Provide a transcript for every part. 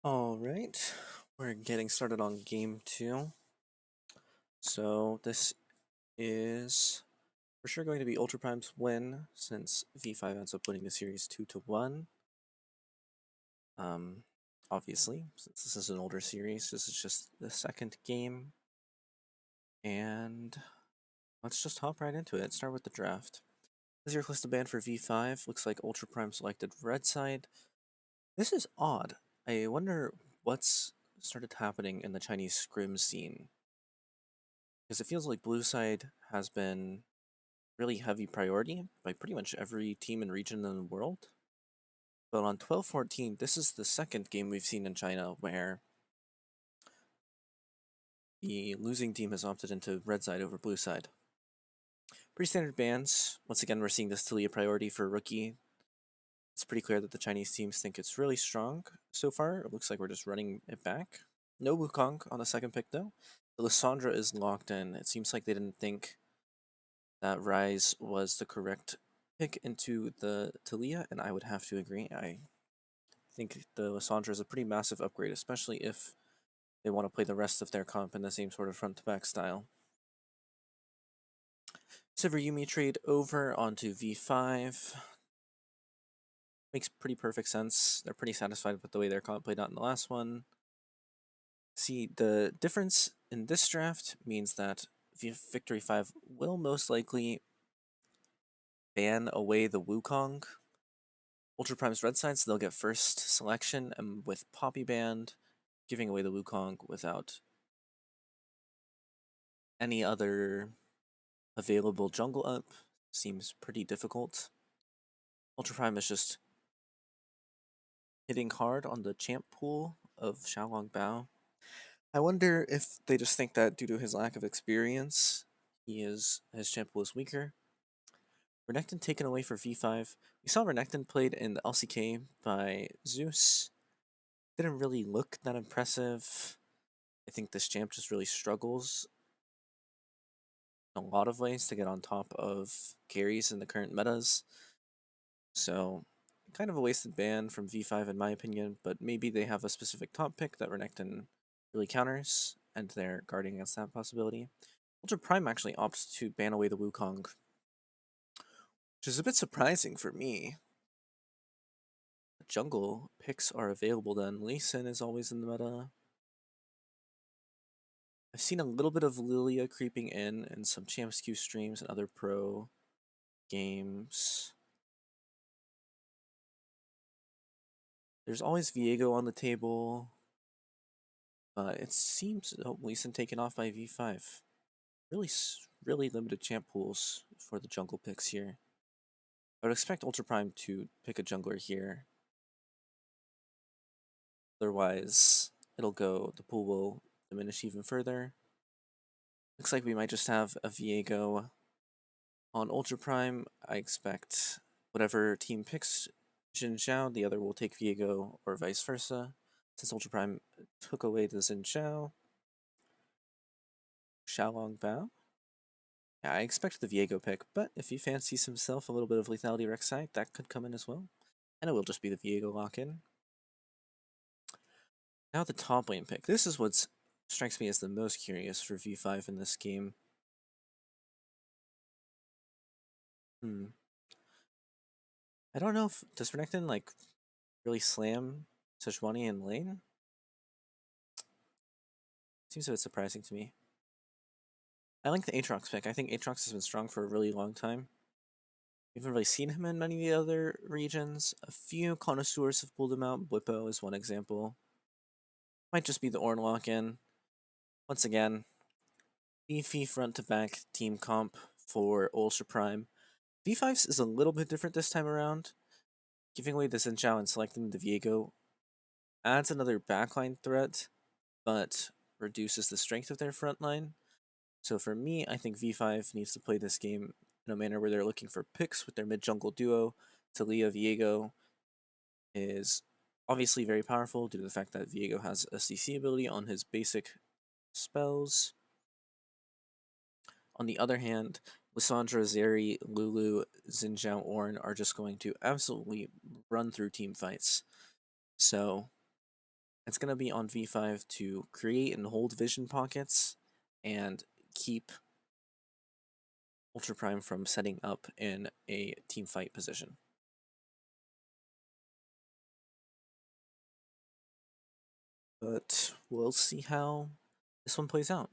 All right, we're getting started on game two. So this is for sure going to be Ultra Prime's win since V5 ends up winning the series 2-1. Um, Obviously, since this is an older series, this is just the second game, and let's just hop right into it. Start with the draft. This is your list of band for V5. Looks like Ultra Prime selected red side. This is odd. I wonder what's started happening in the Chinese scrim scene because it feels like blue side has been really heavy priority by pretty much every team and region in the world. But on 12-14, this is the second game we've seen in China where the losing team has opted into red side over blue side. Pretty standard bans. Once again, we're seeing this Talia priority for rookie. It's pretty clear that the Chinese teams think it's really strong so far. It looks like we're just running it back. No Wukong on the second pick though. The Lysandra is locked in. It seems like they didn't think that Rise was the correct pick into the Talia, and I would have to agree. I think the Lysandra is a pretty massive upgrade, especially if they want to play the rest of their comp in the same sort of front to back style. Sivir Yumi trade over onto V5. Makes pretty perfect sense. They're pretty satisfied with the way their comp played out in the last one. See, the difference in this draft means that Victory 5 will most likely ban away the Wukong. Ultra Prime's red side, so they'll get first selection, and with Poppy banned, giving away the Wukong without any other available jungle up seems pretty difficult. Ultra Prime is just hitting hard on the champ pool of Xiaolong Bao. I wonder if they just think that due to his lack of experience, his champ pool is weaker. Renekton taken away for V5. We saw Renekton played in the LCK by Zeus. Didn't really look that impressive. I think this champ just really struggles in a lot of ways to get on top of carries in the current metas. So, kind of a wasted ban from V5 in my opinion, but maybe they have a specific top pick that Renekton really counters, and they're guarding against that possibility. Ultra Prime actually opts to ban away the Wukong, which is a bit surprising for me. The jungle picks are available then. Lee Sin is always in the meta. I've seen a little bit of Lilia creeping in some Champs Q streams and other pro games. There's always Viego on the table, but it seems Lee Sin taken off by V5. Really limited champ pools for the jungle picks here. I would expect Ultra Prime to pick a jungler here. Otherwise, the pool will diminish even further. Looks like we might just have a Viego on Ultra Prime. I expect whatever team picks Jin Zhao, the other will take Viego or vice versa. Since Ultra Prime took away the Xin Zhao, Xiaolong Bao. Yeah, I expect the Viego pick, but if he fancies himself a little bit of Lethality Rek'Sai, that could come in as well. And it will just be the Viego lock-in. Now the top lane pick. This is what strikes me as the most curious for V5 in this game. I don't know if does Renekton like really slam Sejuani in lane? Seems a bit surprising to me. I like the Aatrox pick. I think Aatrox has been strong for a really long time. We haven't really seen him in many of the other regions. A few connoisseurs have pulled him out. Blippo is one example. Might just be the Ornn lock-in. Once again, beefy front to back team comp for Ultra Prime. V5's is a little bit different this time around. Giving away the Xin Zhao and selecting the Viego adds another backline threat, but reduces the strength of their front line. So for me, I think V5 needs to play this game in a manner where they're looking for picks with their mid-jungle duo. Talia Viego is obviously very powerful due to the fact that Viego has a CC ability on his basic spells. On the other hand, Lissandra, Zeri, Lulu, Xin Zhao, Ornn are just going to absolutely run through team fights. So It's going to be on V5 to create and hold vision pockets and keep Ultra Prime from setting up in a team fight position. But we'll see how this one plays out.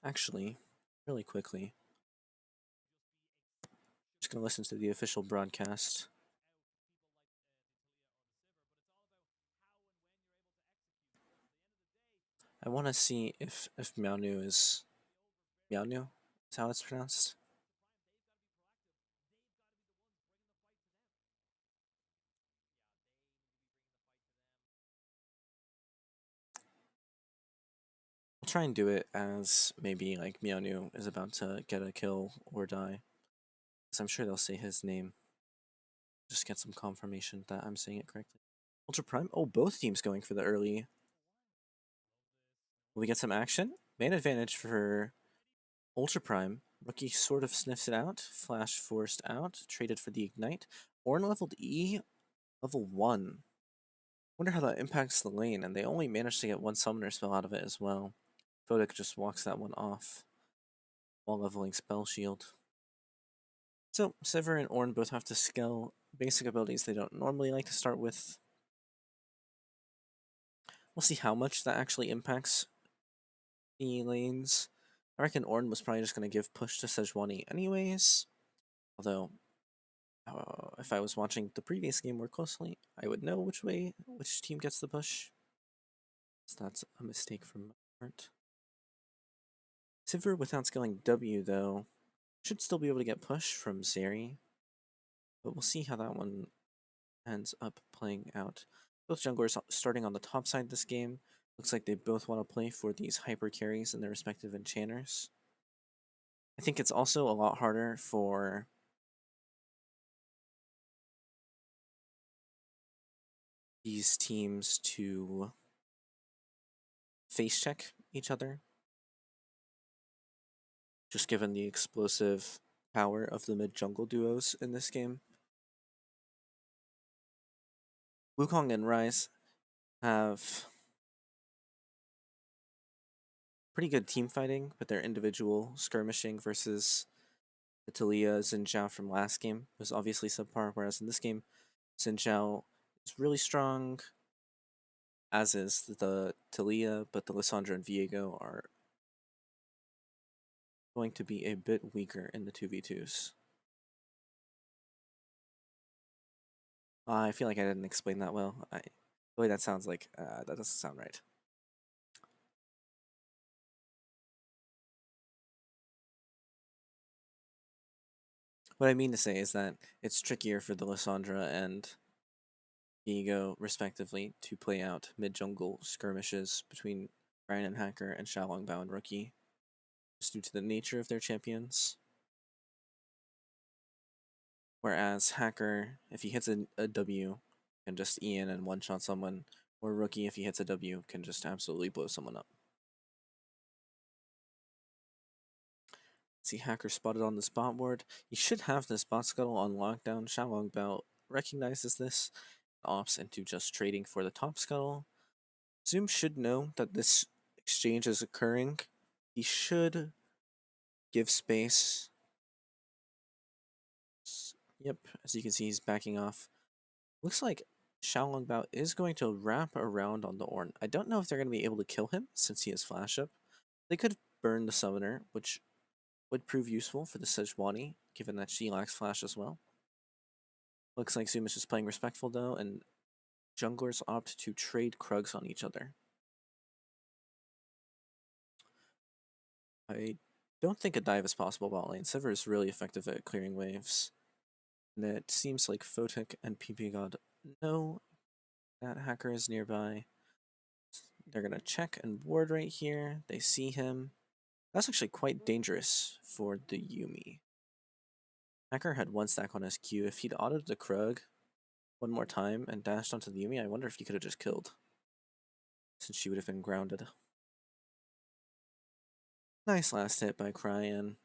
Actually, really quickly, just going to listen to the official broadcast. I want to see if Miaonu is Miaonu is how it's pronounced. I'll try and do it as maybe like Miaonu is about to get a kill or die, because I'm sure they'll say his name. Just get some confirmation that I'm saying it correctly. Ultra Prime. Oh, both teams going for the early. Will we get some action? Main advantage for Ultra Prime. Rookie sort of sniffs it out. Flash forced out. Traded for the Ignite. Ornn leveled E, level 1. Wonder how that impacts the lane, and they only managed to get one summoner spell out of it as well. Photic just walks that one off while leveling Spell Shield. So, Sivir and Ornn both have to scale basic abilities they don't normally like to start with. We'll see how much that actually impacts the lanes. I reckon Ornn was probably just going to give push to Sejuani anyways. Although, if I was watching the previous game more closely, I would know which team gets the push. So that's a mistake from my part. Sivir without scaling W, though, should still be able to get push from Zeri. But we'll see how that one ends up playing out. Both junglers starting on the top side this game. Looks like they both want to play for these hyper carries in their respective enchanters. I think it's also a lot harder for these teams to face check each other, just given the explosive power of the mid jungle duos in this game. Wukong and Ryze have pretty good team fighting, but their individual skirmishing versus the Talia Xin Zhao from last game was obviously subpar, whereas in this game, Xin Zhao is really strong, as is the Talia, but the Lissandra and Viego are going to be a bit weaker in the 2v2s. I feel like I didn't explain that well. The way that sounds like, that doesn't sound right. What I mean to say is that it's trickier for the Lissandra and Viego, respectively, to play out mid-jungle skirmishes between Brian and Hacker and Xiaolongbao and Rookie, just due to the nature of their champions. Whereas Hacker, if he hits a W, can just E in and one-shot someone, or Rookie, if he hits a W, can just absolutely blow someone up. See Hacker spotted on the spot ward. He should have the spot scuttle on lockdown. Xiaolongbao recognizes this, opts into just trading for the top scuttle. Zoom should know that this exchange is occurring. He should give space. Yep, as you can see, he's backing off. Looks like Xiaolongbao is going to wrap around on the Ornn. I don't know if they're going to be able to kill him since he has flash up. They could burn the summoner, which would prove useful for the Sejuani, given that she lacks flash as well. Looks like Zoom is just playing respectful though, and junglers opt to trade Krugs on each other. I don't think a dive is possible bot lane. Sivir is really effective at clearing waves. And it seems like Photic and PP God know that Hacker is nearby. They're going to check and ward right here. They see him. That's actually quite dangerous for the Yuumi. Hacker had one stack on his Q. If he'd autoed the Krug one more time and dashed onto the Yuumi, I wonder if he could have just killed, since she would have been grounded. Nice last hit by Cryan.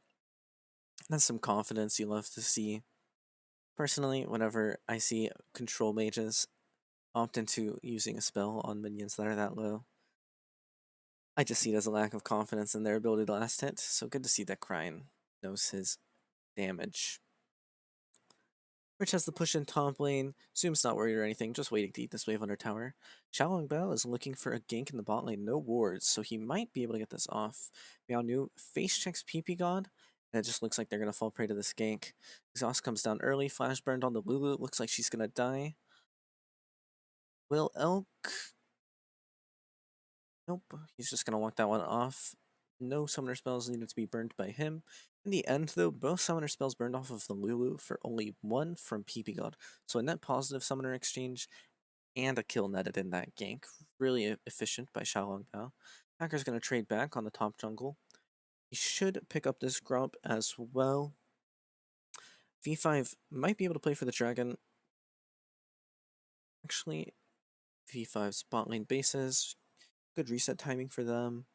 That's some confidence you love to see. Personally, whenever I see control mages opt into using a spell on minions that are that low, I just see it as a lack of confidence in their ability to last hit, so good to see that Cryan knows his damage. Rich has the push in top lane. Zoom's not worried or anything, just waiting to eat this wave under tower. Xiaolong Bao is looking for a gank in the bot lane, no wards, so he might be able to get this off. Miao Nu face checks PP God, and it just looks like they're going to fall prey to this gank. Exhaust comes down early, flash burned on the Lulu, looks like she's going to die. Will Elk? Nope, he's just going to walk that one off. No summoner spells needed to be burned by him. In the end, though, both summoner spells burned off of the Lulu for only one from PP God. So a net positive summoner exchange and a kill netted in that gank. Really efficient by Xiaolong Bao. Hacker's going to trade back on the top jungle. He should pick up this Grump as well. V5 might be able to play for the dragon. Actually, V5's bot lane bases. Good reset timing for them.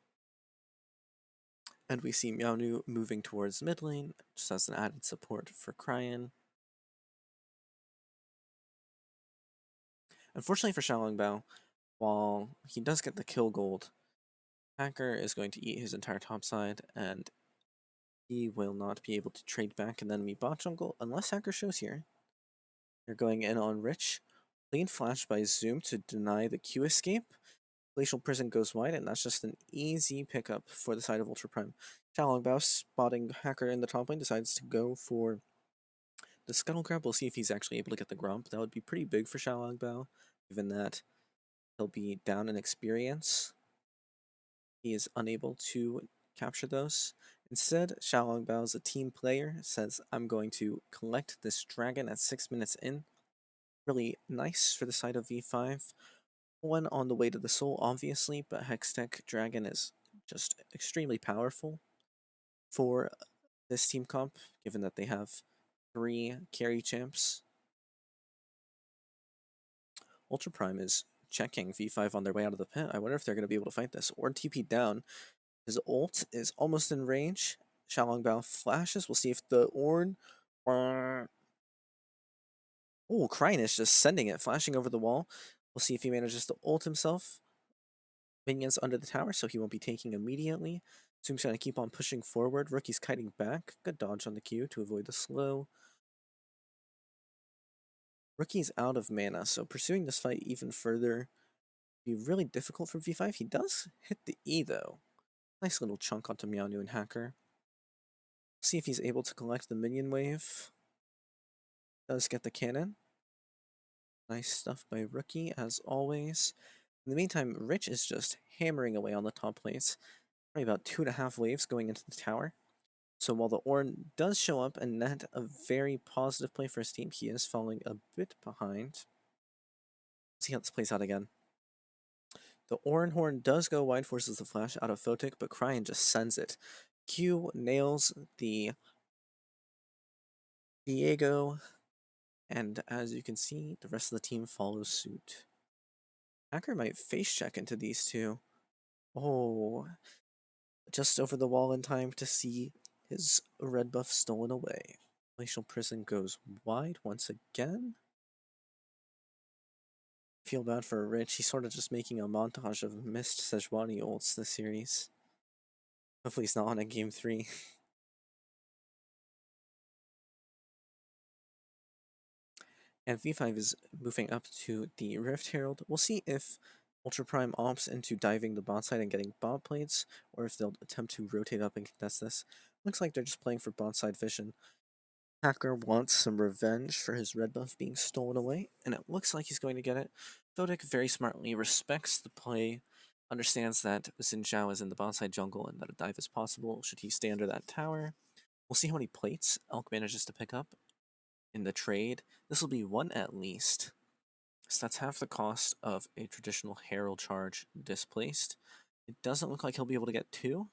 And we see Miao Nu moving towards mid lane, just as an added support for Cryan. Unfortunately for Xiaolong Bao, while he does get the kill gold, Hacker is going to eat his entire top side, and he will not be able to trade back an enemy bot jungle unless Hacker shows here. They're going in on Rich. Lane flash by Zoom to deny the Q escape. Glacial Prison goes wide, and that's just an easy pickup for the side of Ultra Prime. Xiaolong Bao, spotting Hacker in the top lane, decides to go for the Scuttle Grab. We'll see if he's actually able to get the Grump. That would be pretty big for Xiaolong Bao, given that he'll be down in experience. He is unable to capture those. Instead, Xiaolong Bao is a team player, says, I'm going to collect this dragon at 6 minutes in. Really nice for the side of V5. One on the way to the soul, obviously, but Hextech Dragon is just extremely powerful for this team comp, given that they have 3 carry champs. Ultra Prime is checking V5 on their way out of the pit. I wonder if they're going to be able to fight this. Or TP down. His ult is almost in range. Xiaolong Bao flashes. We'll see if the Ornn... Oh, Cryan is just sending it, flashing over the wall. We'll see if he manages to ult himself. Minions under the tower, so he won't be taking immediately. Zoom's going to keep on pushing forward. Rookie's kiting back. Good dodge on the Q to avoid the slow. Rookie's out of mana, so pursuing this fight even further be really difficult for V5. He does hit the E, though. Nice little chunk onto Miao Nu and Hacker. See if he's able to collect the minion wave. Does get the cannon. Nice stuff by Rookie, as always. In the meantime, Rich is just hammering away on the top plates. Probably about 2.5 waves going into the tower. So while the Ornn does show up and net a very positive play for his team, he is falling a bit behind. Let's see how this plays out again. The Ornn Horn does go wide, forces the flash out of Photic, but Cryan just sends it. Q nails the Diego, and as you can see, the rest of the team follows suit. Hacker might face check into these two. Oh, just over the wall in time to see his red buff stolen away. Glacial Prison goes wide once again. Feel bad for Rich. He's sort of just making a montage of missed Sejuani ults this series. Hopefully he's not on a game 3. And V5 is moving up to the Rift Herald. We'll see if Ultra Prime opts into diving the bot side and getting bot plates, or if they'll attempt to rotate up and contest this. Looks like they're just playing for bot side vision. Hacker wants some revenge for his red buff being stolen away, and it looks like he's going to get it. Photic very smartly respects the play, understands that Xin Zhao is in the bot side jungle and that a dive is possible should he stay under that tower. We'll see how many plates Elk manages to pick up in the trade. This will be 1 at least. So that's half the cost of a traditional Herald charge displaced. It doesn't look like he'll be able to get 2.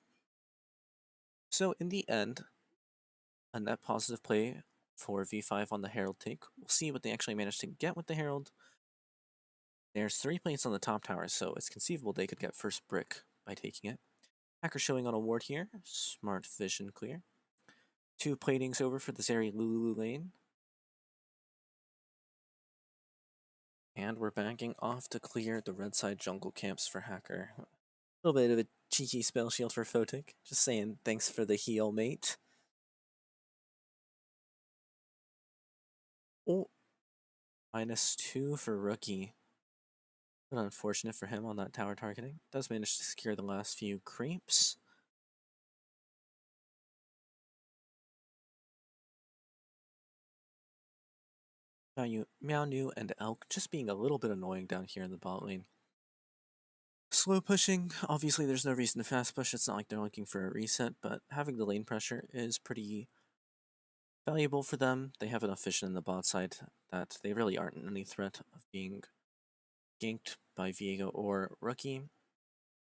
So in the end, a net positive play for V5 on the Herald take. We'll see what they actually manage to get with the Herald. There's 3 plates on the top tower, so it's conceivable they could get first brick by taking it. Hacker showing on a ward here. Smart vision clear. 2 platings over for the Zeri Lulu lane. And we're backing off to clear the red side jungle camps for Hacker. A little bit of a cheeky spell shield for Photic. Just saying thanks for the heal, mate. Oh, -2 for Rookie. But unfortunate for him on that tower targeting. Does manage to secure the last few creeps. Meow Nu and Elk just being a little bit annoying down here in the bot lane. Slow pushing, obviously there's no reason to fast push, it's not like they're looking for a reset, but having the lane pressure is pretty valuable for them. They have enough vision in the bot side that they really aren't in any threat of being ganked by Viego or Rookie.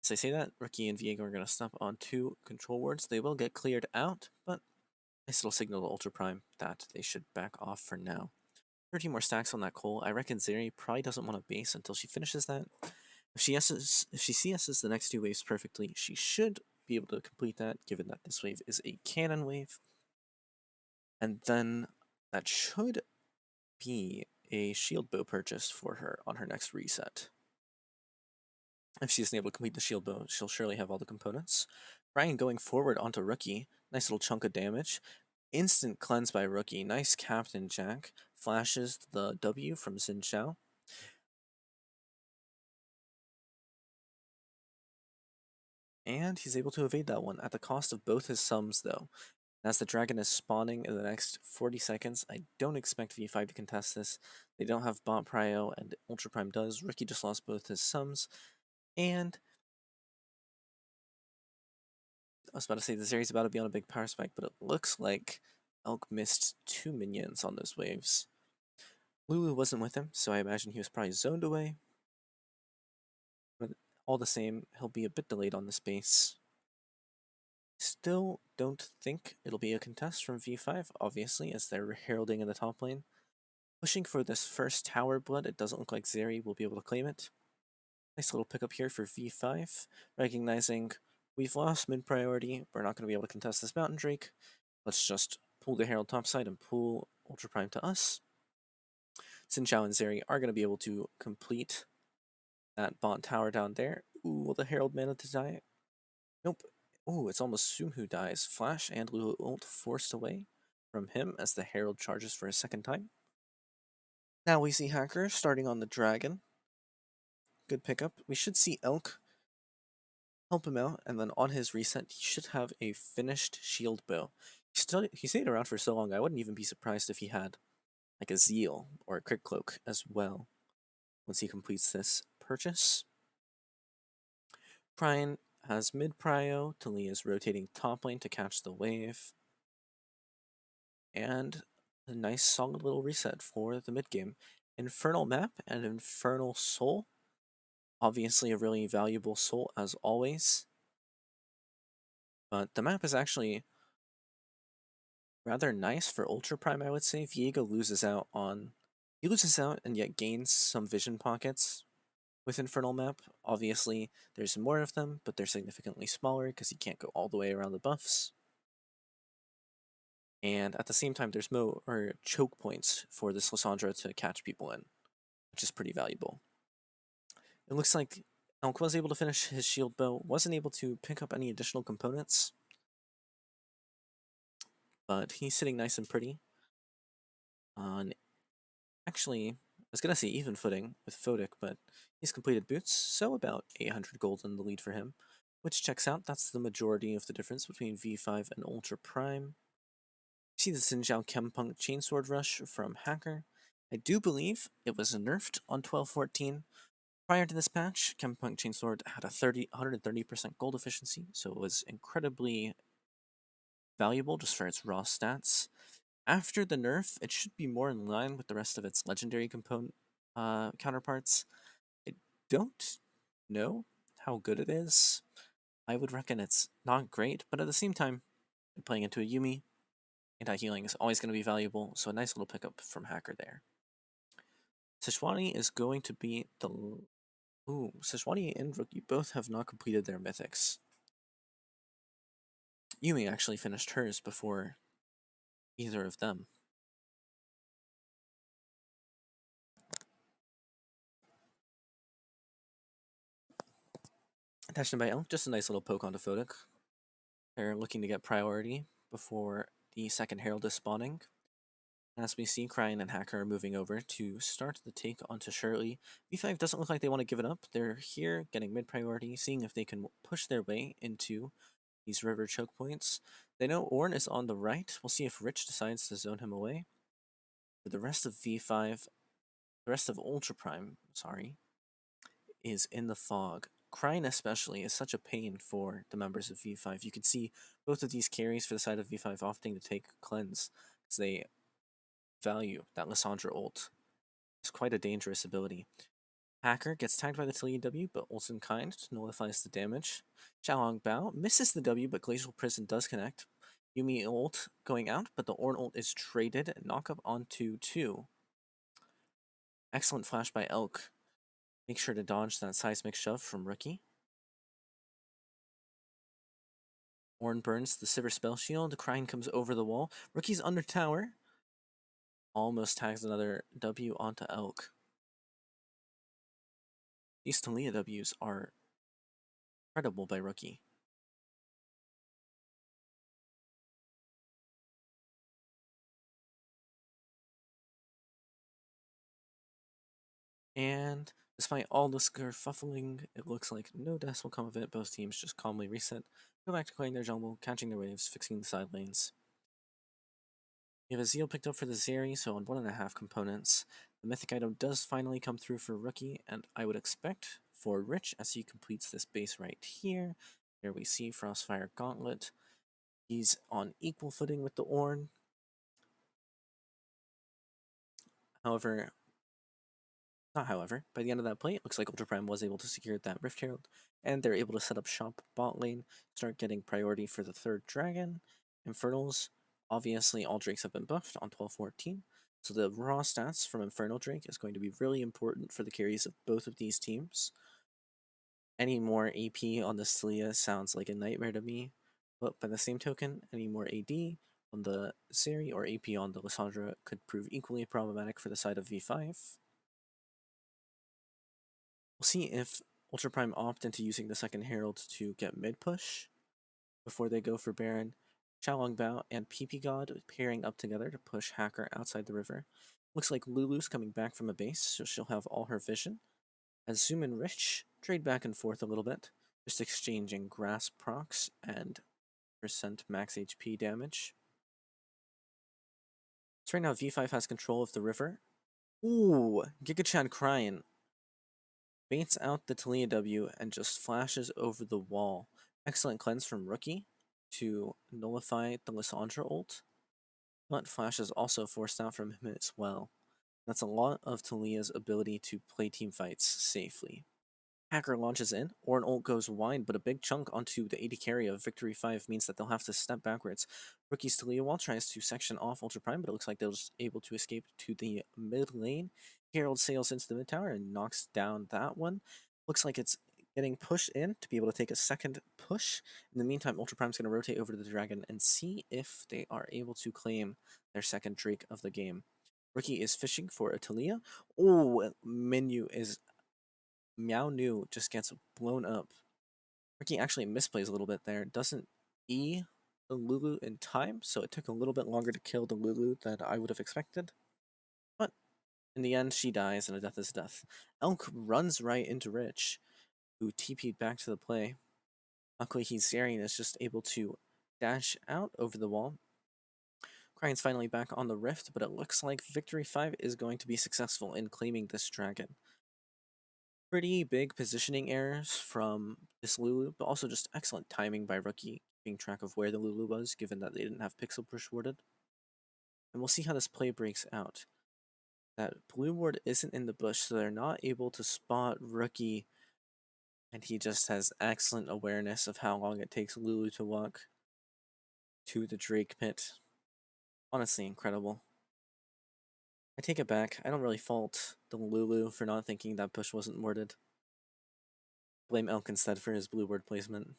As I say that, Rookie and Viego are going to stop on 2 control wards. They will get cleared out, but I still signal to Ultra Prime that they should back off for now. 13 more stacks on that coal. I reckon Zeri probably doesn't want to base until she finishes that. If she CS's the next 2 waves perfectly, she should be able to complete that, given that this wave is a cannon wave. And then that should be a shield bow purchased for her on her next reset. If she isn't able to complete the shield bow, she'll surely have all the components. Ryan going forward onto Rookie. Nice little chunk of damage. Instant cleanse by Rookie. Nice Captain Jack. Flashes the W from Xin Xiao. And he's able to evade that one at the cost of both his sums, though. As the dragon is spawning in the next 40 seconds, I don't expect V5 to contest this. They don't have bot prio, and Ultra Prime does. Rookie just lost both his sums. And I was about to say the series about to be on a big power spike, but it looks like Elk missed 2 minions on those waves. Lulu wasn't with him, so I imagine he was probably zoned away. But all the same, he'll be a bit delayed on this base. Still don't think it'll be a contest from V5, obviously, as they're heralding in the top lane. Pushing for this first tower blood, it doesn't look like Zeri will be able to claim it. Nice little pickup here for V5, recognizing we've lost mid priority, we're not going to be able to contest this Mountain Drake. Let's just pull the Herald topside and pull Ultra Prime to us. Xin Xiao and Zeri are going to be able to complete that bot tower down there. Ooh, will the Herald mana to die? Nope. Ooh, it's almost Sum who dies. Flash and Lulu ult forced away from him as the Herald charges for a second time. Now we see Hacker starting on the Dragon. Good pickup. We should see Elk help him out, and then on his reset, he should have a finished shield bow. He stayed around for so long, I wouldn't even be surprised if he had like a Zeal or a Crit Cloak as well once he completes this purchase. Brian has mid prio, Talia is rotating top lane to catch the wave, and a nice solid little reset for the mid game. Infernal map and Infernal Soul. Obviously a really valuable soul as always. But the map is actually rather nice for Ultra Prime, I would say. Viego loses out on... He loses out and yet gains some vision pockets with Infernal Map. Obviously, there's more of them, but they're significantly smaller because he can't go all the way around the buffs. And at the same time, there's more choke points for this Lissandra to catch people in, which is pretty valuable. It looks like Elk was able to finish his shield bow, wasn't able to pick up any additional components, but he's sitting nice and pretty on, actually, I was going to say even footing with Photic, but he's completed boots, so about 800 gold in the lead for him, which checks out. That's the majority of the difference between V5 and Ultra Prime. See the Xin Chempunk Chainsword Rush from Hacker. I do believe it was nerfed on 12.14. Prior to this patch, Chempunk Chainsword had a 130% gold efficiency, so it was incredibly valuable just for its raw stats. After the nerf, it should be more in line with the rest of its legendary component counterparts. I don't know how good it is. I would reckon it's not great, but at the same time, playing into a Yumi, anti-healing is always going to be valuable, so a nice little pickup from Hacker there. Sejuani is going to be the... Ooh, Sejuani and Rookie both have not completed their mythics. Yumi actually finished hers before either of them. Attention by Elk, just a nice little poke onto Photic. They're looking to get priority before the second Herald is spawning. As we see, Cryan and Hacker are moving over to start the take onto Shirley. V5 doesn't look like they want to give it up. They're here getting mid priority, seeing if they can push their way into these river choke points. They know Ornn is on the right. We'll see if Rich decides to zone him away. For the rest of V5, the rest of Ultra Prime, sorry, is in the fog. Cryan especially is such a pain for the members of V5. You can see both of these carries for the side of V5 opting to take cleanse because they value that Lissandra ult. It's quite a dangerous ability. Hacker gets tagged by the Talia W, but Olsen Kind nullifies the damage. Xiaolong Bao misses the W, but Glacial Prison does connect. Yumi ult going out, but the Ornn ult is traded and knock up onto 2. Excellent flash by Elk. Make sure to dodge that seismic shove from Rookie. Ornn burns the Sivir spell shield. Cryan comes over the wall. Rookie's under tower. Almost tags another W onto Elk. These Talia Ws are incredible by Rookie. And despite all this kerfuffling, it looks like no deaths will come of it. Both teams just calmly reset, go back to clearing their jungle, catching their waves, fixing the side lanes. We have a Zeal picked up for the Zeri, so on 1.5 components. The mythic item does finally come through for Rookie, and I would expect for Rich as he completes this base right here. Here we see Frostfire Gauntlet. He's on equal footing with the Ornn. However, by the end of that play, it looks like Ultra Prime was able to secure that Rift Herald, and they're able to set up shop bot lane, start getting priority for the third dragon. Infernals, obviously all Drakes have been buffed on 12-14, so the raw stats from Infernal Drake is going to be really important for the carries of both of these teams. Any more AP on the Celia sounds like a nightmare to me, but by the same token, any more AD on the Seri or AP on the Lissandra could prove equally problematic for the side of V5. We'll see if Ultra Prime opt into using the second Herald to get mid push before they go for Baron. Xiaolong Bao and PP God pairing up together to push Hacker outside the river. Looks like Lulu's coming back from a base, so she'll have all her vision. As Zoom and Rich trade back and forth a little bit, just exchanging grass procs and percent max HP damage. So right now V5 has control of the river. Ooh, Gigachan Cryan baits out the Talia W and just flashes over the wall. Excellent cleanse from Rookie to nullify the Lissandra ult, but Flash is also forced out from him as well. That's a lot of Talia's ability to play team fights safely. Hacker launches in, or an ult goes wide, but a big chunk onto the AD carry of Victory 5 means that they'll have to step backwards. Rookie's Talia wall tries to section off Ultra Prime, but it looks like they're just able to escape to the mid lane. Herald sails into the mid tower and knocks down that one. Looks like it's getting pushed in to be able to take a second push. In the meantime, Ultra Prime's going to rotate over to the Dragon and see if they are able to claim their second Drake of the game. Rookie is fishing for a Talia. Oh, Menu is Meow Nu just gets blown up. Ricky actually misplays a little bit there. Doesn't E the Lulu in time, so it took a little bit longer to kill the Lulu than I would have expected. But in the end, she dies, and a death is death. Elk runs right into Rich, who TP'd back to the play. Luckily, Zarian is just able to dash out over the wall. Cryan's finally back on the rift, but it looks like Victory 5 is going to be successful in claiming this dragon. Pretty big positioning errors from this Lulu, but also just excellent timing by Rookie, keeping track of where the Lulu was, given that they didn't have Pixel Push warded. And we'll see how this play breaks out. That blue ward isn't in the bush, so they're not able to spot Rookie, and he just has excellent awareness of how long it takes Lulu to walk to the Drake pit. Honestly, incredible. I take it back. I don't really fault the Lulu for not thinking that push wasn't warded. Blame Elk instead for his blue ward placement.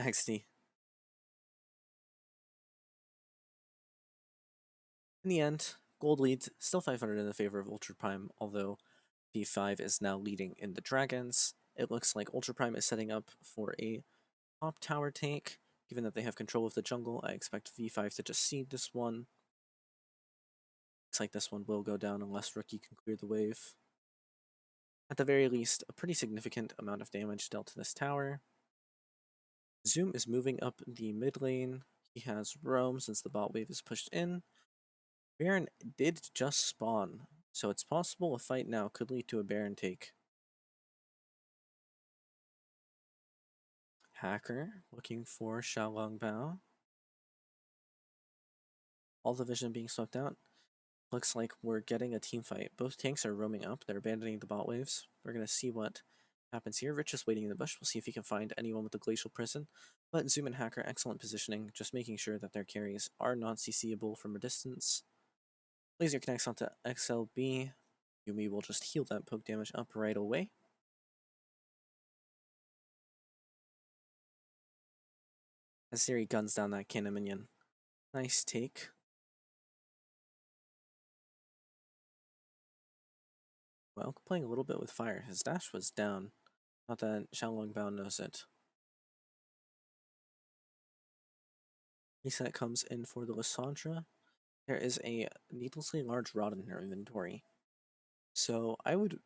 XD. In the end, gold leads still 500 in the favor of Ultra Prime, although V5 is now leading in the dragons. It looks like Ultra Prime is setting up for a top tower take. Given that they have control of the jungle, I expect V5 to just seed this one. Looks like this one will go down unless Rookie can clear the wave. At the very least, a pretty significant amount of damage dealt to this tower. Zoom is moving up the mid lane. He has roam since the bot wave is pushed in. Baron did just spawn, so it's possible a fight now could lead to a Baron take. Hacker looking for Xiaolongbao. All the vision being swept out. Looks like we're getting a team fight. Both tanks are roaming up. They're abandoning the bot waves. We're going to see what happens here. Rich is waiting in the bush. We'll see if he can find anyone with the Glacial Prison. But Zoom and Hacker, excellent positioning, just making sure that their carries are not CCable from a distance. Laser connects onto XLB. Yumi will just heal that poke damage up right away. As Siri guns down that cannon minion. Nice take. Well, playing a little bit with fire. His dash was down. Not that Xiaolongbao knows it. Reset comes in for the Lysandra. There is a needlessly large rod in her inventory. So I would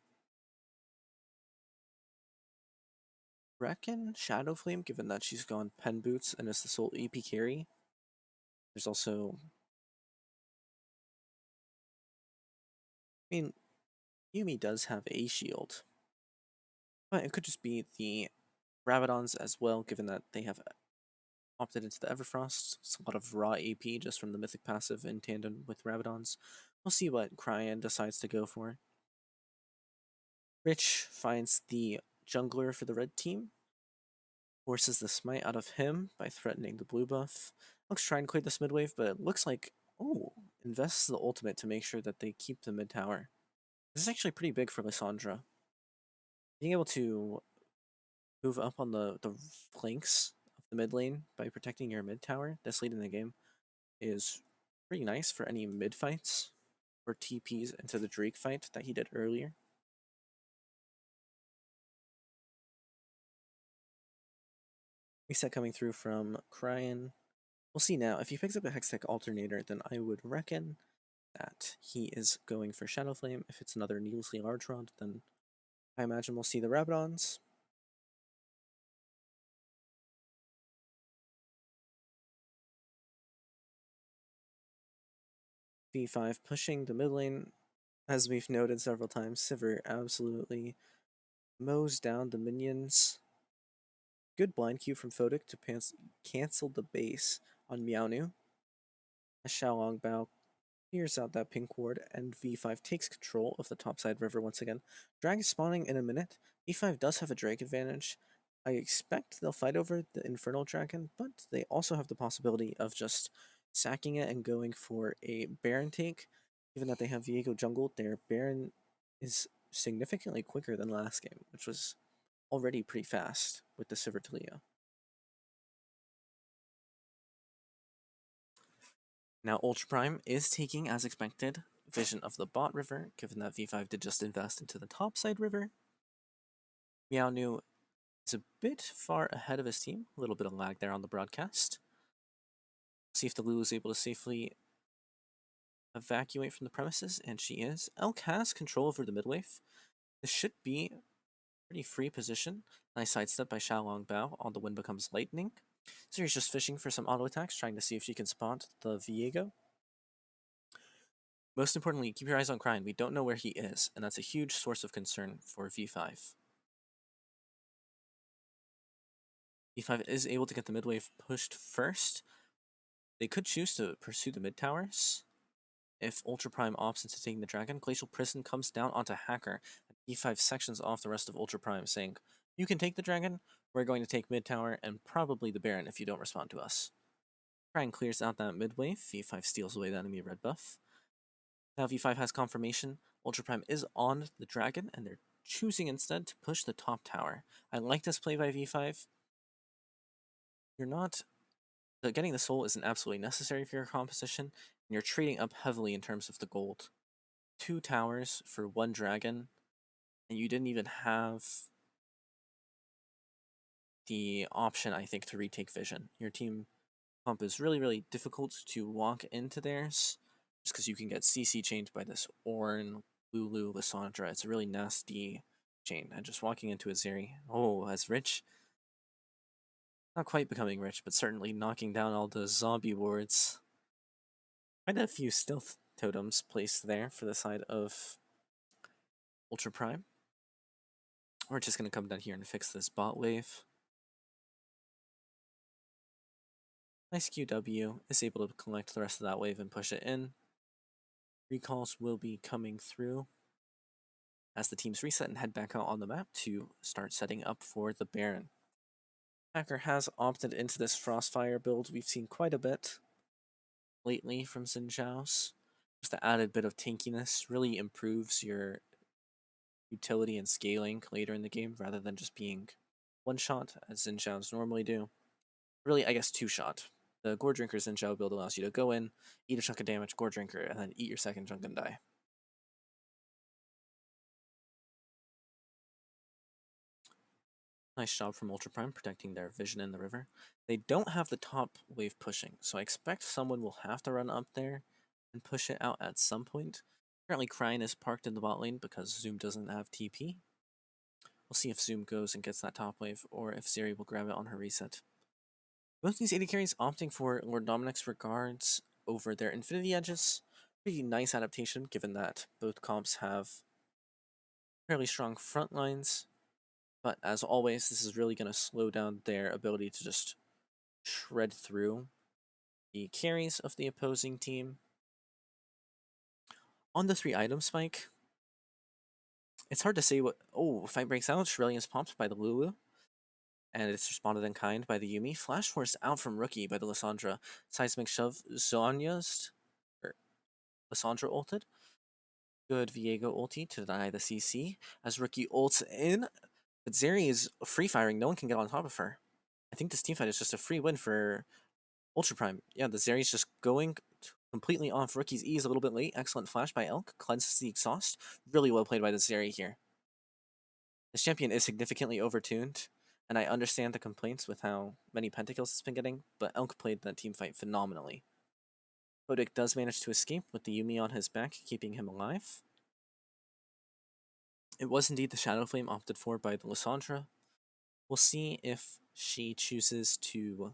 reckon Shadow Flame, given that she's gone Pen Boots and is the sole EP carry. There's also... I mean, Yumi does have a shield. But it could just be the Rabadons as well, given that they have opted into the Everfrost. It's a lot of raw AP just from the Mythic passive in tandem with Rabadons. We'll see what Cryan decides to go for. Rich finds the jungler for the red team. Forces the smite out of him by threatening the blue buff. Looks trying to clear this mid wave, but it looks like, oh, invests the ultimate to make sure that they keep the mid tower. This is actually pretty big for Lysandra. Being able to move up on the flanks of the mid lane by protecting your mid tower this late in the game is pretty nice for any mid fights or TPs into the Drake fight that he did earlier. Reset coming through from Cryan. We'll see now. If he picks up a Hextech Alternator, then I would reckon that he is going for Shadow Flame. If it's another needlessly large rod, then I imagine we'll see the Rabadons. V5 pushing the mid lane. As we've noted several times, Sivir absolutely mows down the minions. Good blind Q from Photic to cancel the base on Meownu. As Xiaolongbao clears out that pink ward, and V5 takes control of the topside river once again. Dragon spawning in a minute. V5 does have a Drake advantage. I expect they'll fight over the Infernal Dragon, but they also have the possibility of just sacking it and going for a Baron take. Given that they have Viego jungle, their Baron is significantly quicker than last game, which was already pretty fast with the Sivir Talia. Now Ultra Prime is taking, as expected, vision of the bot river, given that V5 did just invest into the topside river. Meownu is a bit far ahead of his team, a little bit of lag there on the broadcast. See if the Lulu is able to safely evacuate from the premises, and she is. Elk has control over the mid wave. This should be a pretty free position. Nice sidestep by Xiaolongbao. On the wind becomes lightning. Siri's just fishing for some auto attacks, trying to see if she can spot the Viego. Most importantly, keep your eyes on Cryan. We don't know where he is, and that's a huge source of concern for V5. V5 is able to get the mid wave pushed first. They could choose to pursue the mid towers. If Ultra Prime opts into taking the dragon, Glacial Prison comes down onto Hacker, and V5 sections off the rest of Ultra Prime, saying, you can take the dragon, we're going to take mid tower, and probably the Baron if you don't respond to us. Cryan clears out that mid wave, V5 steals away the enemy red buff. Now V5 has confirmation, Ultra Prime is on the dragon, and they're choosing instead to push the top tower. I like this play by V5. You're not... Getting the soul isn't absolutely necessary for your composition. And you're trading up heavily in terms of the gold. 2 towers for 1 dragon, and you didn't even have the option, I think, to retake vision. Your team comp is really, really difficult to walk into theirs, just because you can get CC chained by this Ornn, Lulu, Lissandra. It's a really nasty chain. And just walking into a Zeri, oh, as rich. Not quite becoming rich, but certainly knocking down all the zombie wards. Quite a few stealth totems placed there for the side of Ultra Prime. We're just going to come down here and fix this bot wave. Nice QW is able to collect the rest of that wave and push it in. Recalls will be coming through as the teams reset and head back out on the map to start setting up for the Baron. Hacker has opted into this Frostfire build we've seen quite a bit lately from Xin Zhao's. Just the added bit of tankiness really improves your utility and scaling later in the game rather than just being one shot as Xin Zhao's normally do. Really, I guess 2 shot. The Gore Drinker Xin Zhao build allows you to go in, eat a chunk of damage, Gore Drinker, and then eat your second chunk and die. Nice job from Ultra Prime protecting their vision in the river. They don't have the top wave pushing, so I expect someone will have to run up there and push it out at some point. Currently, Krine is parked in the bot lane because Zoom doesn't have TP. We'll see if Zoom goes and gets that top wave, or if Zeri will grab it on her reset. Both these AD carries opting for Lord Dominic's regards over their Infinity Edges. Pretty nice adaptation, given that both comps have fairly strong front lines. But as always, this is really going to slow down their ability to just shred through the carries of the opposing team. On the 3 item spike, it's hard to say what... Oh, fight breaks out, Shirelian is popped by the Lulu. And it's responded in kind by the Yuumi. Flash Force out from Rookie by the Lissandra. Seismic Shove Zonya's... Or Lissandra ulted. Good Viego ulti to deny the CC. As Rookie ults in, but Zeri is free firing. No one can get on top of her. I think this teamfight is just a free win for Ultra Prime. Yeah, the Zeri's just going completely off Rookie's E's a little bit late. Excellent flash by Elk. Cleanses the exhaust. Really well played by the Zeri here. This champion is significantly overtuned, and I understand the complaints with how many pentakills it's been getting, but Elk played that teamfight phenomenally. Kodik does manage to escape with the Yuumi on his back, keeping him alive. It was indeed the Shadow Flame opted for by the Lissandra. We'll see if she chooses to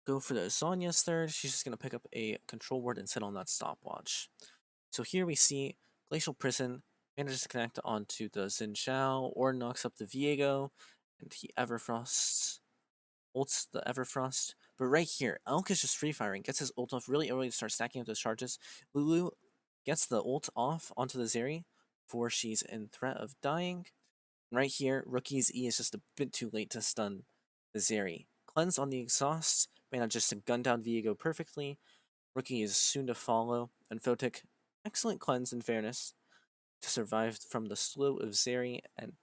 go for the Sonya's third. She's just going to pick up a control ward and sit on that stopwatch. So here we see Glacial Prison manages to connect onto the Xin Zhao, or knocks up the Viego, and he Everfrosts, ults the Everfrost. But right here, Elk is just free firing, gets his ult off really early to start stacking up those charges. Lulu gets the ult off onto the Zeri before she's in threat of dying. And right here, Rookie's E is just a bit too late to stun the Zeri. Cleanse on the exhaust manages to gun down Viego perfectly. Rookie is soon to follow, and Photic, excellent cleanse in fairness, to survive from the slow of Zeri, and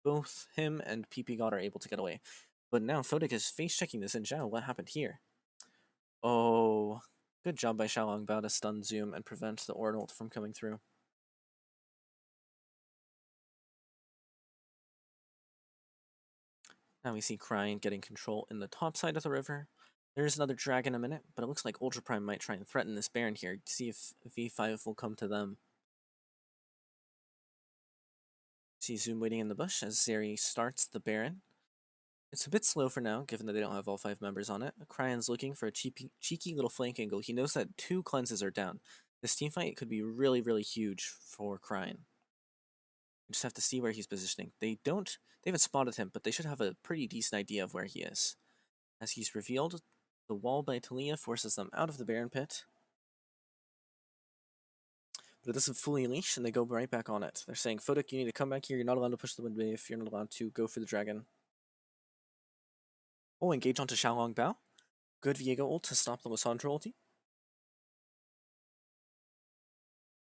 both him and PP God are able to get away. But now Photic is face-checking this in Zhao. What happened here? Oh, good job by Xiaolong Bao to stun Zoom and prevent the Ornn ult from coming through. Now we see Krine getting control in the top side of the river. There's another dragon in a minute, but it looks like Ultra Prime might try and threaten this Baron here to see if V5 will come to them. See Zoom waiting in the bush as Zeri starts the Baron. It's a bit slow for now, given that they don't have all 5 members on it. Kryan's looking for a cheeky little flank angle. He knows that 2 cleanses are down. This teamfight could be really, really huge for Kryan. We just have to see where he's positioning. They haven't spotted him, but they should have a pretty decent idea of where he is. As he's revealed, the wall by Talia forces them out of the Baron Pit. But it doesn't fully unleash, and they go right back on it. They're saying, Photic, you need to come back here. You're not allowed to push the wind wave. You're not allowed to go for the dragon. Oh, engage onto Xiaolong Bao. Good Viego ult to stop the Lissandra ulti.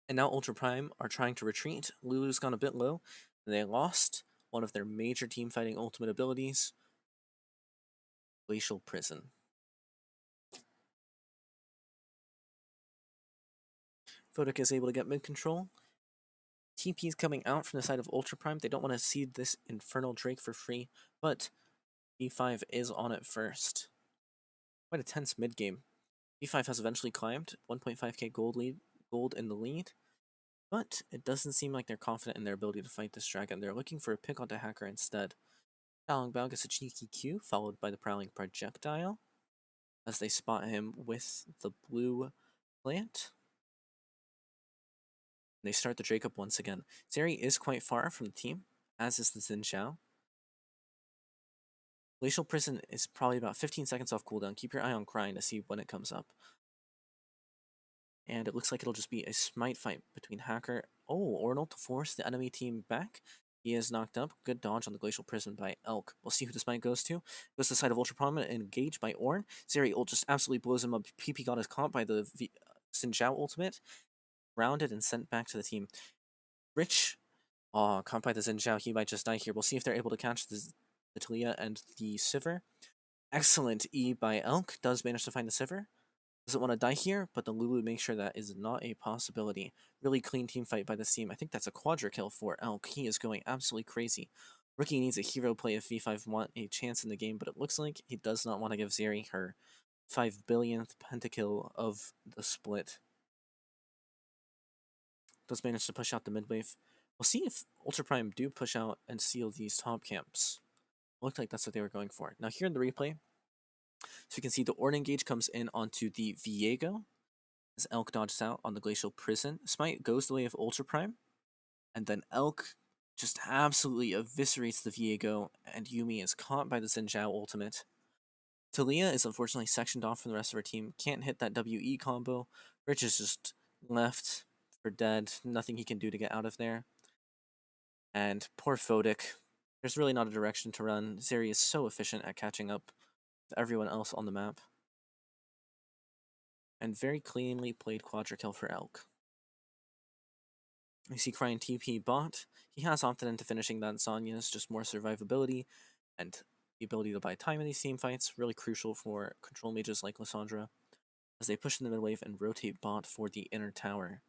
And now Ultra Prime are trying to retreat. Lulu's gone a bit low, and they lost one of their major team fighting ultimate abilities. Glacial Prison. Photic is able to get mid control. TP's coming out from the side of Ultra Prime. They don't want to seed this Infernal Drake for free, but B5 is on it first. Quite a tense mid game. B5 has eventually climbed 1.5k gold in the lead, but it doesn't seem like they're confident in their ability to fight this dragon. They're looking for a pick onto Hacker instead. Xiaolong Bao gets a cheeky Q, followed by the Prowling Projectile, as they spot him with the blue plant. They start the Drake up once again. Zeri is quite far from the team, as is the Xin Xiao. Glacial Prison is probably about 15 seconds off cooldown. Keep your eye on Crying to see when it comes up. And it looks like it'll just be a smite fight between Hacker. Oh, Ornal to force the enemy team back. He is knocked up. Good dodge on the Glacial Prison by Elk. We'll see who the smite goes to. Goes to the side of Ultra Prominent and engaged by Orn. Zeri ult just absolutely blows him up. PP got his comp by the Xin Zhao ultimate. Rounded and sent back to the team. Rich, comp by the Xin Zhao. He might just die here. We'll see if they're able to catch the Talia and the Sivir. Excellent E by Elk. Does manage to find the Sivir. Doesn't want to die here, but the Lulu makes sure that is not a possibility. Really clean team fight by this team. I think that's a quadra kill for Elk. He is going absolutely crazy. Rookie needs a hero play if V5 want a chance in the game, but it looks like he does not want to give Zeri her 5 billionth pentakill of the split. Does manage to push out the mid wave. We'll see if Ultra Prime do push out and seal these top camps. Looked like that's what they were going for. Now here in the replay, so you can see the Orn engage comes in onto the Viego, as Elk dodges out on the Glacial Prison. Smite goes the way of Ultra Prime, and then Elk just absolutely eviscerates the Viego, and Yumi is caught by the Xin Zhao ultimate. Talia is unfortunately sectioned off from the rest of her team, can't hit that WE combo. Rich is just left for dead, nothing he can do to get out of there. And poor Photic, there's really not a direction to run. Zeri is so efficient at catching up with everyone else on the map. And very cleanly played quadra kill for Elk. We see Crying TP bot. He has opted into finishing that Sonya's, just more survivability and the ability to buy time in these team fights, really crucial for control mages like Lissandra, as they push in the mid wave and rotate bot for the inner tower.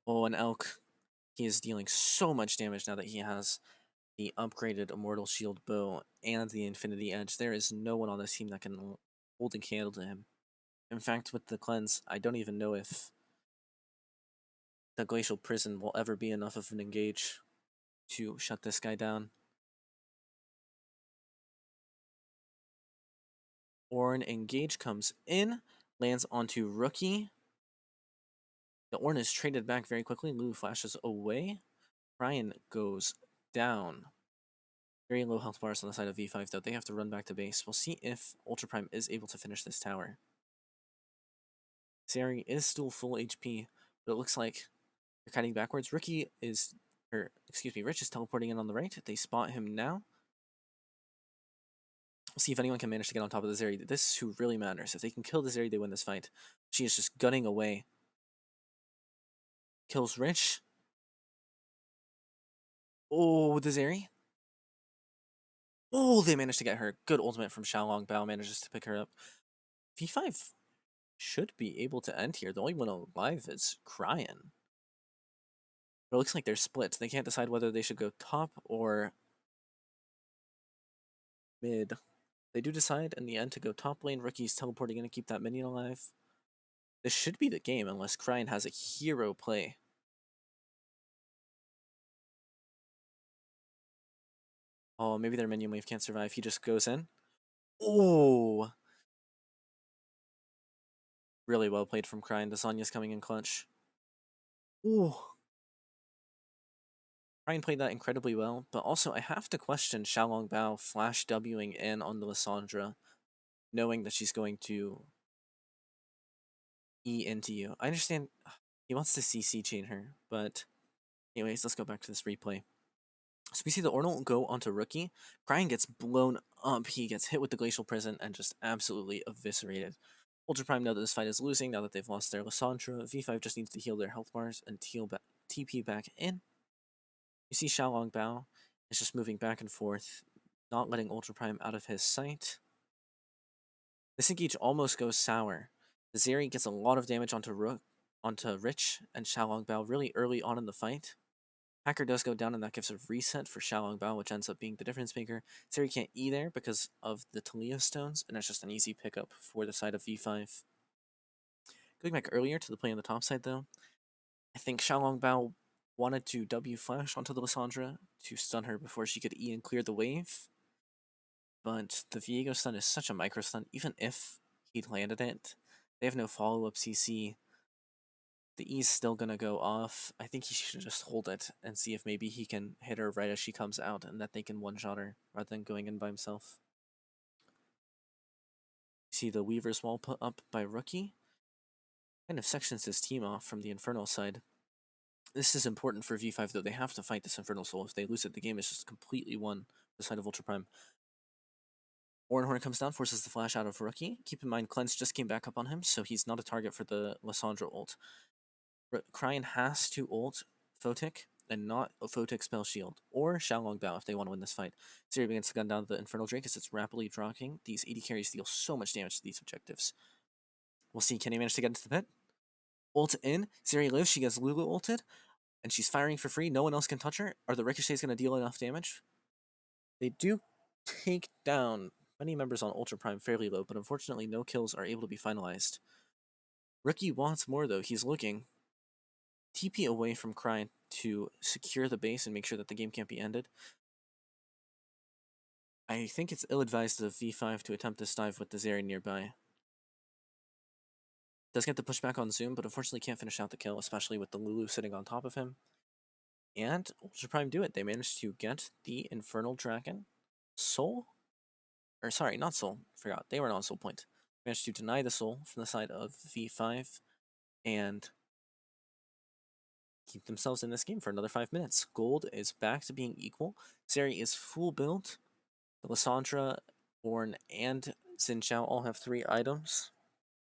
Oh, and Elk, he is dealing so much damage now that he has the upgraded Immortal Shield bow and the Infinity Edge. There is no one on this team that can hold a candle to him. In fact, with the cleanse, I don't even know if the Glacial Prison will ever be enough of an engage to shut this guy down. Orn engage comes in, lands onto Rookie. The Orn is traded back very quickly. Lulu flashes away. Ryan goes down. Very low health bars on the side of V5 though. They have to run back to base. We'll see if Ultra Prime is able to finish this tower. Zeri is still full HP, but it looks like they're cutting backwards. Rich is teleporting in on the right. They spot him now. We'll see if anyone can manage to get on top of the Zeri. This is who really matters. If they can kill the Zeri, they win this fight. She is just gunning away. Kills Rich. Oh, the Zeri. Oh, they managed to get her. Good ultimate from Xiaolong Bao manages to pick her up. V5 should be able to end here. The only one alive is Cryan. But it looks like they're split. They can't decide whether they should go top or mid. They do decide in the end to go top lane. Rookie's teleporting in to keep that minion alive. This should be the game unless Cryan has a hero play. Oh, maybe their minion wave can't survive. He just goes in. Oh! Really well played from Cryan. The Sonya's coming in clutch. Ooh. Cryan played that incredibly well, but also I have to question Xiaolong Bao flash Wing in on the Lissandra, knowing that she's going to E into you. I understand he wants to CC chain her, but anyways, let's go back to this replay. So we see the Ornal go onto Rookie. Cryan gets blown up. He gets hit with the Glacial Prison and just absolutely eviscerated. Ultra Prime know that this fight is losing now that they've lost their Lissandra. V5 just needs to heal their health bars and TP back in. You see Xiaolong Bao is just moving back and forth, not letting Ultra Prime out of his sight. This engage almost goes sour. The Zeri gets a lot of damage onto Rich and Xiaolong Bao really early on in the fight. Hacker does go down, and that gives a reset for Xiaolong Bao, which ends up being the difference maker. Zeri can't E there because of the Talia stones, and it's just an easy pickup for the side of V5. Going back earlier to the play on the top side, though, I think Xiaolong Bao wanted to W flash onto the Lissandra to stun her before she could E and clear the wave, but the Viego stun is such a micro stun, even if he'd landed it, they have no follow-up CC. The E's still gonna go off. I think he should just hold it and see if maybe he can hit her right as she comes out and that they can one-shot her rather than going in by himself. See the Weaver's wall put up by Rookie. Kind of sections his team off from the Infernal side. This is important for V5 though. They have to fight this Infernal Soul. If they lose it, the game is just completely won the side of Ultra Prime. Orenhorn comes down, forces the flash out of Rookie. Keep in mind, Cleanse just came back up on him, so he's not a target for the Lissandra ult. Cryan has to ult Photic and not a Photic spell shield, or Xiaolong Bao if they want to win this fight. Zeri begins to gun down the Infernal Drake as it's rapidly dropping. These AD carries deal so much damage to these objectives. We'll see, can he manage to get into the pit? Ult in, Zeri lives, she gets Lulu ulted, and she's firing for free, no one else can touch her. Are the ricochets going to deal enough damage? They do take down many members on Ultra Prime fairly low, but unfortunately no kills are able to be finalized. Rookie wants more though, he's looking. TP away from Cryan to secure the base and make sure that the game can't be ended. I think it's ill-advised of V5 to attempt this dive with the Zeri nearby. Does get the pushback on Zoom, but unfortunately can't finish out the kill, especially with the Lulu sitting on top of him. And Ultra Prime do it. They managed to get the Infernal Dragon. Soul? Or sorry, not Soul. Forgot. They were on Soul Point. Managed to deny the Soul from the side of V5 and keep themselves in this game for another 5 minutes. Gold is back to being equal. Zeri is full build. The Lissandra, Ornn, and Xin Zhao all have 3 items.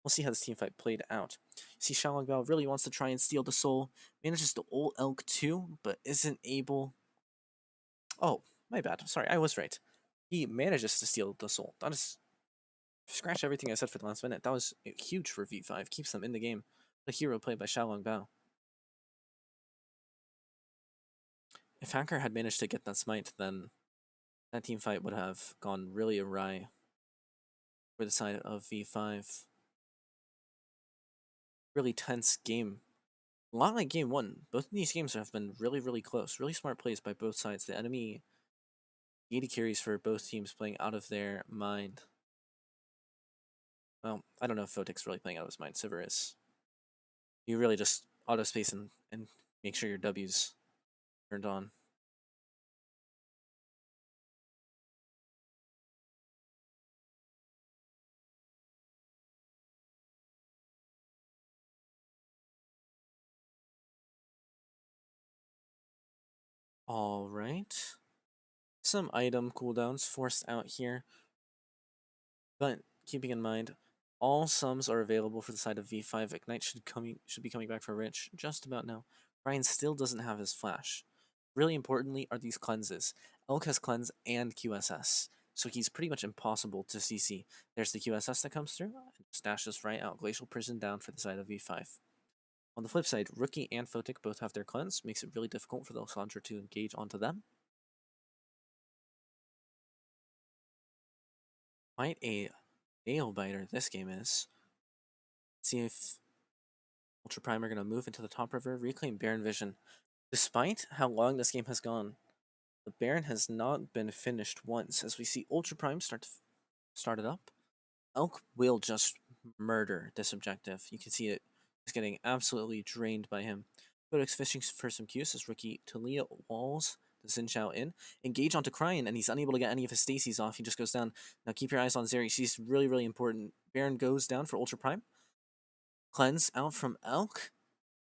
We'll see how this teamfight played out. See, Xiaolong Bao really wants to try and steal the soul. Manages to ult Elk too, but isn't able... Oh, my bad. Sorry, I was right. He manages to steal the soul. That is... Scratch everything I said for the last minute. That was huge for V5. Keeps them in the game. The hero played by Xiaolong Bao. If Hacker had managed to get that smite, then that team fight would have gone really awry for the side of V5. Really tense game. A lot like game 1. Both of these games have been really, really close. Really smart plays by both sides. The enemy 80 carries for both teams playing out of their mind. Well, I don't know if Photic's really playing out of his mind. Sivir is. You really just auto space and make sure your W's turned on. Alright. Some item cooldowns forced out here. But keeping in mind, all sums are available for the side of V5. Ignite should be coming back for Rich just about now. Ryan still doesn't have his flash. Really importantly are these cleanses. Elk has cleanse and QSS, so he's pretty much impossible to CC. There's the QSS that comes through and stashes right out. Glacial Prison down for the side of V5. On the flip side, Rookie and Photic both have their cleanse, makes it really difficult for the Lissandra to engage onto them. Quite a nail biter this game is. Let's see if Ultra Prime are going to move into the top river, reclaim Baron Vision. Despite how long this game has gone, the Baron has not been finished once. As we see Ultra Prime start it up, Elk will just murder this objective. You can see it is getting absolutely drained by him. Codex fishing for some Qs as Rookie Talia walls the Xin Zhao in. Engage onto Cryan, and he's unable to get any of his Stacies off. He just goes down. Now keep your eyes on Zeri. She's really, really important. Baron goes down for Ultra Prime. Cleanse out from Elk.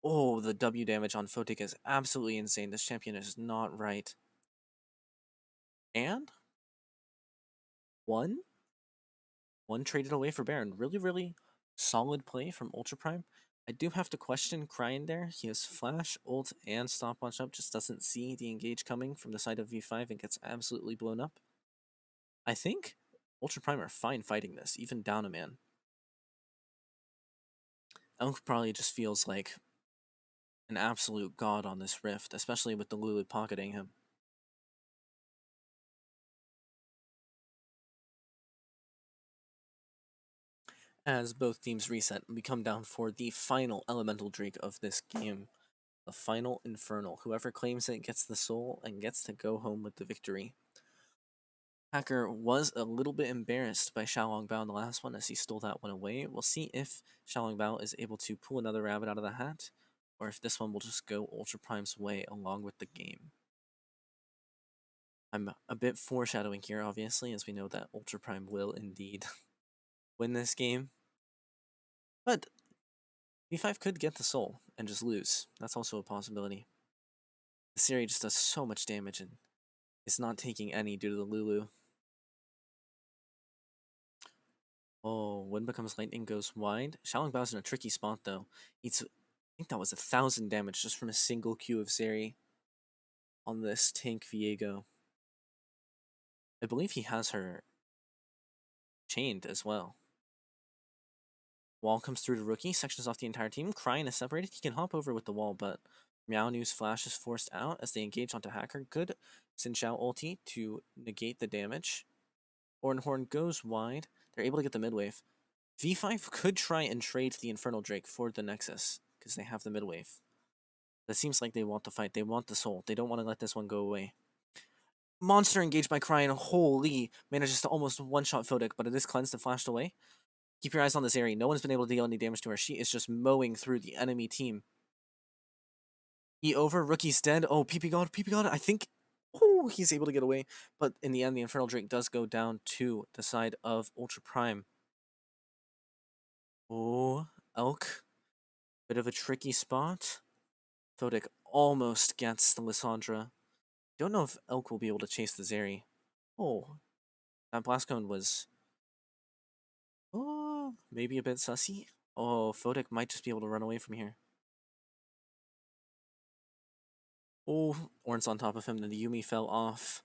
Oh, the W damage on Photic is absolutely insane. This champion is not right. And one traded away for Baron. Really, really solid play from Ultra Prime. I do have to question Cryan there. He has flash, ult, and stopwatch up. Just doesn't see the engage coming from the side of V5 and gets absolutely blown up. I think Ultra Prime are fine fighting this, even down a man. Elk probably just feels like an absolute god on this rift, especially with the Lulu pocketing him. As both teams reset, we come down for the final elemental drake of this game, the final Infernal. Whoever claims it gets the soul and gets to go home with the victory. Hacker was a little bit embarrassed by Xiaolong Bao in the last one as he stole that one away. We'll see if Xiaolong Bao is able to pull another rabbit out of the hat, or if this one will just go Ultra Prime's way along with the game. I'm a bit foreshadowing here, obviously, as we know that Ultra Prime will indeed win this game. But V5 could get the soul and just lose. That's also a possibility. The Siri just does so much damage and it's not taking any due to the Lulu. Oh, Wind becomes lightning goes wide. Xiaolong Bao's in a tricky spot though. I think that was 1,000 damage just from a single Q of Zeri on this tank Viego. I believe he has her chained as well. Wall comes through to Rookie, sections off the entire team. Cryin is separated. He can hop over with the wall, but Meow New's flash is forced out as they engage onto Hacker. Good Xin Xiao ulti to negate the damage. Horn goes wide. They're able to get the mid wave. V5 could try and trade the Infernal Drake for the Nexus, because they have the mid wave. That seems like they want the fight. They want the soul. They don't want to let this one go away. Monster engaged by Cryin. Holy, manages to almost one-shot Photic, but it is cleansed and flashed away. Keep your eyes on this area. No one's been able to deal any damage to her. She is just mowing through the enemy team. E over. Rookie's dead. Oh, PP God, PP God. I think... Oh, he's able to get away. But in the end, the Infernal Drake does go down to the side of Ultra Prime. Oh, Elk. Bit of a tricky spot. Photic almost gets the Lissandra. Don't know if Elk will be able to chase the Zeri. Oh, that Blast Cone was... Oh, maybe a bit sussy. Oh, Photic might just be able to run away from here. Oh, Orn's on top of him, then the Yumi fell off.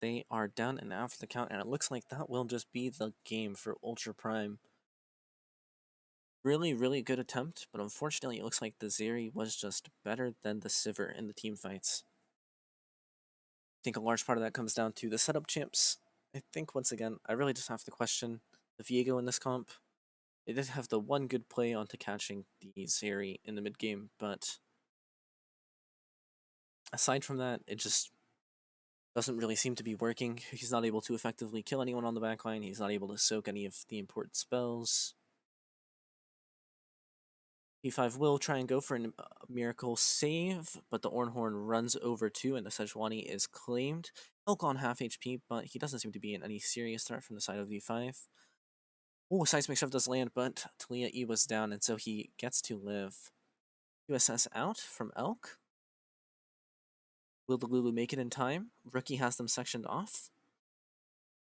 They are down and out for the count, and it looks like that will just be the game for Ultra Prime. Really, really good attempt, but unfortunately it looks like the Zeri was just better than the Sivir in the team fights. I think a large part of that comes down to the setup champs. I think, once again, I really just have to question the Viego in this comp. They did have the one good play onto catching the Zeri in the mid game, but aside from that, it just doesn't really seem to be working. He's not able to effectively kill anyone on the backline. He's not able to soak any of the important spells. E5 will try and go for a miracle save, but the Ornhorn runs over too, and the Sejuani is claimed. Elk on half HP, but he doesn't seem to be in any serious threat from the side of V5. Oh, Seismic Shove does land, but Talia E was down, and so he gets to live. USS out from Elk. Will the Lulu make it in time? Rookie has them sectioned off.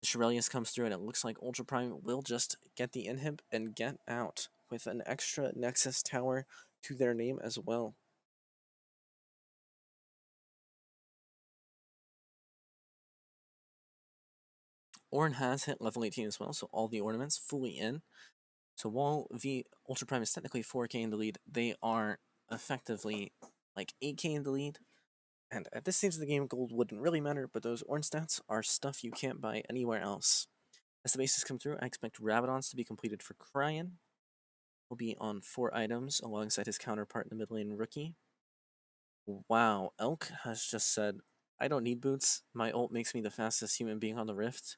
The Shirelius comes through, and it looks like Ultra Prime will just get the inhib and get out with an extra Nexus tower to their name as well. Ornn has hit level 18 as well, so all the ornaments fully in. So while the Ultra Prime is technically 4k in the lead, they are effectively like 8k in the lead. And at this stage of the game, gold wouldn't really matter, but those Ornn stats are stuff you can't buy anywhere else. As the bases come through, I expect Rabadons to be completed for Cryin. Will be on 4 items alongside his counterpart in the mid lane, Rookie. Wow, Elk has just said, I don't need boots. My ult makes me the fastest human being on the Rift.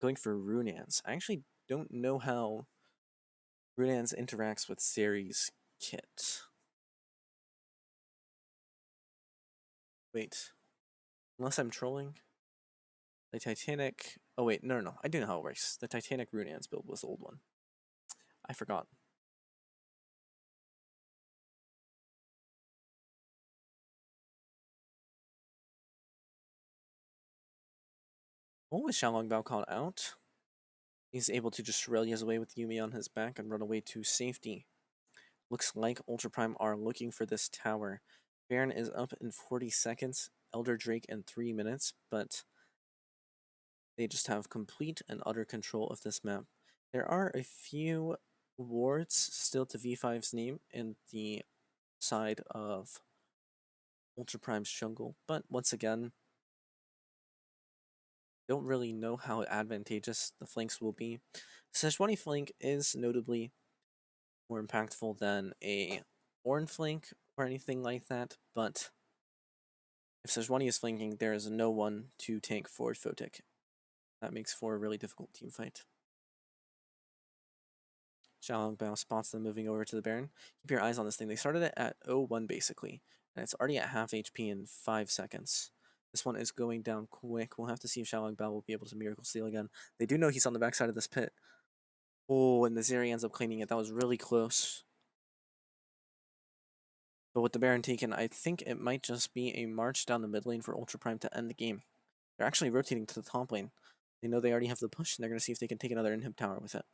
Going for Runans. I actually don't know how Runans interacts with Zeri's kit. Wait, unless I'm trolling? The Titanic... Oh wait, no. I do know how it works. The Titanic Runans build was the old one. I forgot. Oh, was Xiaolong Bao called out? He's able to just Shirelia's away with Yumi on his back and run away to safety. Looks like Ultra Prime are looking for this tower. Baron is up in 40 seconds, Elder Drake in 3 minutes, but They just have complete and utter control of this map. There are a few wards still to V5's name in the side of Ultra Prime's jungle, but once again, don't really know how advantageous the flanks will be. Sejuani flank is notably more impactful than a Ornn flank or anything like that, but if Sejuani is flanking, there is no one to tank for Photic. That makes for a really difficult team fight. Xiaolongbao spots them moving over to the Baron. Keep your eyes on this thing. They started it at 0-1 basically, and it's already at half HP in 5 seconds. This one is going down quick. We'll have to see if Xiaolongbao will be able to Miracle Steal again. They do know he's on the backside of this pit. Oh, and the Zeri ends up claiming it. That was really close. But with the Baron taken, I think it might just be a march down the mid lane for Ultra Prime to end the game. They're actually rotating to the top lane. They know they already have the push, and they're going to see if they can take another inhib tower with it.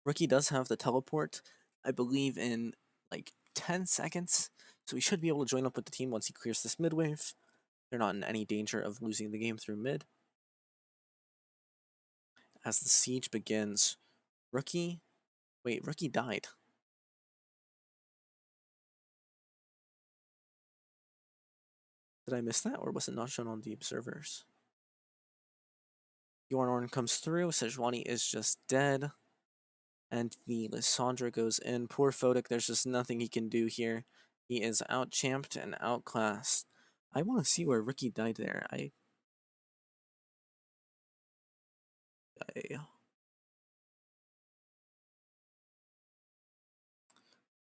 Rookie does have the teleport, I believe, in like 10 seconds, so he should be able to join up with the team once he clears this mid wave. They're not in any danger of losing the game through mid. As the siege begins, Rookie... Wait, Rookie died. Did I miss that, or was it not shown on the observers? Yornorn comes through, Sejuani is just dead. And the Lissandra goes in. Poor Photic, there's just nothing he can do here. He is out-champed and outclassed. I want to see where Rookie died there. I this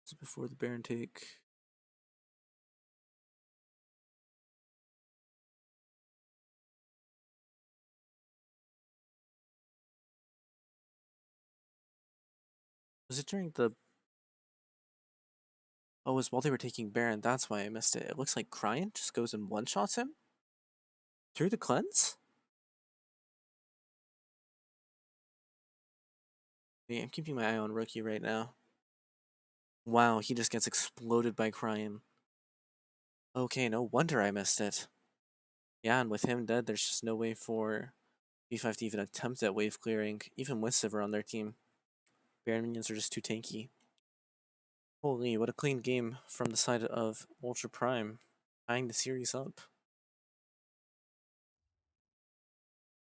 is before the Baron take. Was it during the... Oh, it was while they were taking Baron. That's why I missed it. It looks like Cryan just goes and one-shots him? Through the cleanse? Yeah, I'm keeping my eye on Rookie right now. Wow, he just gets exploded by Cryan. Okay, no wonder I missed it. Yeah, and with him dead, there's just no way for B5 to even attempt at wave clearing, even with Sivir on their team. Baron minions are just too tanky. Holy, what a clean game from the side of Ultra Prime, tying the series up.